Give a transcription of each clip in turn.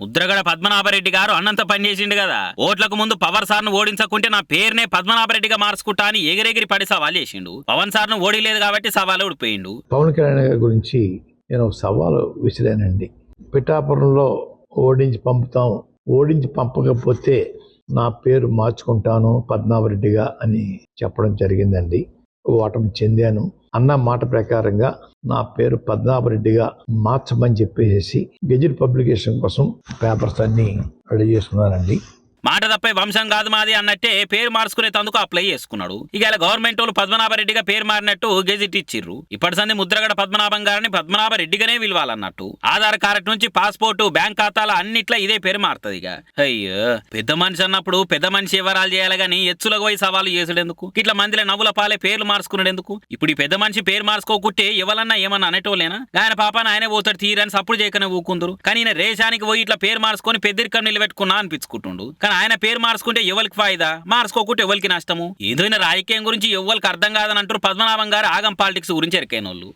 ముద్రగడ పద్మనాభరెడ్డి గారు అన్నంత పనిచేసిండు కదా. ఓట్లకు ముందు పవర్ సార్ను ఓడించకుంటే నా పేరునే పద్మనాభరెడ్డిగా మార్చుకుంటా అని ఎగిరెగిరి పడి సవాల్ చేసిండు. పవన్ సార్ను ఓడిలేదు కాబట్టి సవాల్ ఓడిపోయిండు. పవన్ కళ్యాణ్ గారి గురించి నేను ఒక సవాలు విసిరానండి. పిఠాపురంలో ఓడించి పంపకపోతే నా పేరు మార్చుకుంటాను పద్మనాభరెడ్డిగా అని చెప్పడం జరిగిందండి. ఓటమి చెందాను. అన్న మాట ప్రకారంగా నా పేరు పద్మనాభరెడ్డిగా మార్చమని చెప్పేసి గెజిట్ పబ్లికేషన్ కోసం పేపర్స్ అన్ని రెడీ చేసుకున్నానండి. మాట తప్పే వంశం కాదు మాది అన్నట్టే పేరు మార్చుకునే తందుకు అప్లై చేసుకున్నాడు. ఇక ఇలా గవర్నమెంట్ వాళ్ళు పద్మనాభరెడ్డిగా పేరు మారినట్టు గెజిట్ ఇచ్చిర్రు. ఇప్పటి సంది ముద్రగడ పద్మనాభం గారిని పద్మనాభరెడ్డిగానే పిలవాలన్నట్టు. ఆధార్ కార్డు నుంచి పాస్పోర్టు, బ్యాంక్ ఖాతాల అన్నిట్లా ఇదే పేరు మారుతుంది. ఇక అయ్యో, పెద్ద మనిషి అన్నప్పుడు పెద్ద మనిషి వివరాలు చేయాలి గానీ ఎచ్చులకు పోయి సవాలు చేసుడెందుకు? ఇట్లా మందిలో నవ్వుల పాలే పేర్లు మార్చుకునేందుకు? ఇప్పుడు ఈ పెద్ద మనిషి పేరు మార్చుకోకుంటే ఎవరన్నా ఏమన్నా అనేటోలేనా? ఆయన పాపాన ఆయనే పోతాడు తీరని సప్పుడు చేయకనే ఊకుందరు. కానీ ఈయన రేషానికి పోయి ఇట్లా పేరు మార్చుకొని పెద్దరికం నిలబెట్టుకున్నా అనిపించుకుంటుండు. కానీ ఆయన పేరు మార్చుకుంటే ఎవరికి ఫాయిదా, మార్చుకోకుంటే ఎవరికి నష్టము? ఏదైనా రాజకీయం గురించి ఎవరికి అర్థం కాదని అంటారు పద్మనాభం గారు ఆగం పాలిటిక్స్ గురించి ఎరికైనోళ్ళు.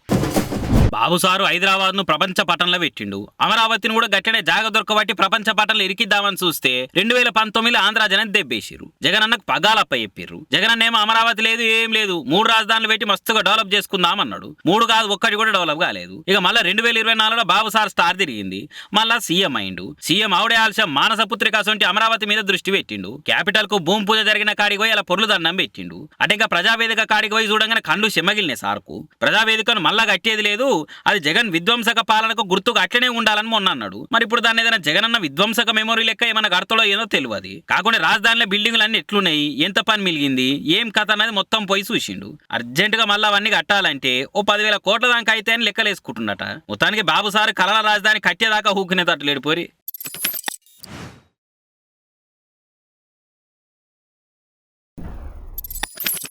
బాబు సారు హైదరాబాద్ ను ప్రపంచ పటంలో పెట్టిండు. అమరావతిని కూడా గట్టనే జాగ దొరకబట్టి ప్రపంచ పటంలో ఇరికిద్దామని చూస్తే 2019 ఆంధ్ర జనం దెబ్బేసిరు. జగన్ అన్నకు పగాలప్ప చెప్పిర్రు. జగన్ అన్నేమో అమరావతి లేదు, ఏం లేదు, 3 రాజధానులు పెట్టి మస్తుగా డెవలప్ చేసుకుందామన్నాడు. 3 కాదు, ఒక్కటి కూడా డెవలప్ కాలేదు. ఇక మళ్ళీ 2024లో బాబు సార్ స్టార్ తిరిగింది. మళ్ళా సీఎం అయిండు. సీఎం ఆవిడే ఆలస్యం మానసపుత్రిక సొంటి అమరావతి మీద దృష్టి పెట్టిండు. క్యాపిటల్ కు భూమి పూజ జరిగిన కాడికి పోయి అలా పొర్లు దండం పెట్టిండు. అంటే ఇంకా ప్రజావేదిక కాడికి పోయి చూడంగానే కళ్ళు చెమ్మగిలినాయి సార్కు. ప్రజావేదికను మళ్ళా కట్టేది లేదు, అది జగన్ విధ్వంసక పాలనకు గుర్తుగా అట్లనే ఉండాలని మొన్న అన్నాడు. మరి ఇప్పుడు దాన్ని ఏదైనా జగన్ అన్న విధ్వంసక మెమొరీ లెక్క ఏమైనా గడతలో ఏదో తెలియదు. కాకుండా రాజధానిలో బిల్డింగ్లు అన్ని ఎట్లున్నాయి, ఎంత పని మిలిగింది, ఏం కథ అనేది మొత్తం పోయి చూసిండు. అర్జెంట్ గా మళ్ళీ అవన్నీ కట్టాలంటే ఓ 10,000 కోట్ల దాకా అయితే అని లెక్కలేసుకుంటున్నట. మొత్తానికి బాబు సార్ కలల రాజధాని కట్టేదాకా ఊకునేటట్టు లేడు పోరి.